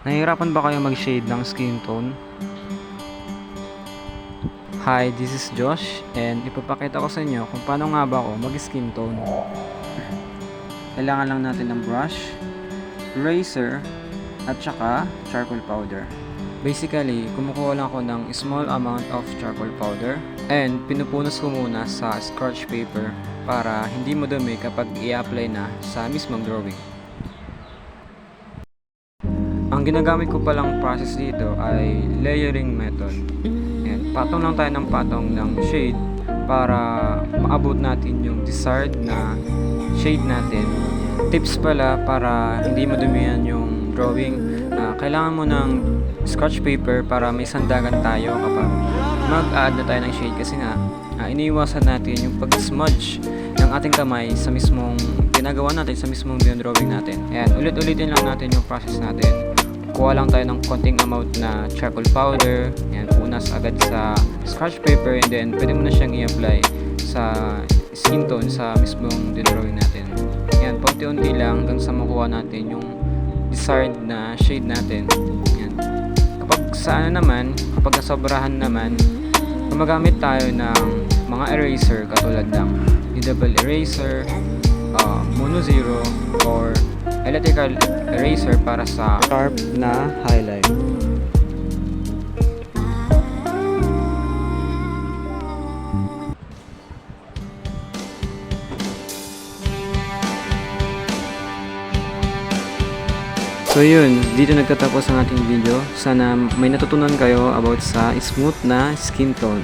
Nahihirapan ba kayo mag-shade ng skin tone? Hi, this is Josh and ipapakita ko sa inyo kung paano nga ba ako mag-skin tone. Kailangan lang natin ng brush, eraser, at saka charcoal powder. Basically, kumukuha lang ako ng small amount of charcoal powder and pinupunas ko muna sa scratch paper para hindi madumi kapag i-apply na sa mismong drawing. Ang ginagamit ko palang process dito ay layering method. Ayan, patong lang tayo ng patong ng shade para maabot natin yung desired na shade natin. Tips pala para hindi madumihan yung drawing. Kailangan mo ng scratch paper para may sandagan tayo kapag mag-add na tayo ng shade kasi nga iniiwasan natin yung pag-smudge ng ating kamay sa mismong ginagawa natin, sa mismong drawing natin. Ayan, ulit-ulitin lang natin yung process natin. Kuha lang tayo ng konting amount na charcoal powder. Ayan, punas agad sa scratch paper and then pwede mo na siyang i-apply sa skin tone sa mismong drawing natin. Ayan, paunti-unti lang hanggang sa makuha natin yung desired na shade natin. Ayan. Kapag nasobrahan naman, gumagamit tayo ng mga eraser katulad ng double eraser, mono zero, or electrical eraser para sa sharp na highlight. So yun, dito nagtatapos ang ating video. Sana may natutunan kayo about sa smooth na skin tone.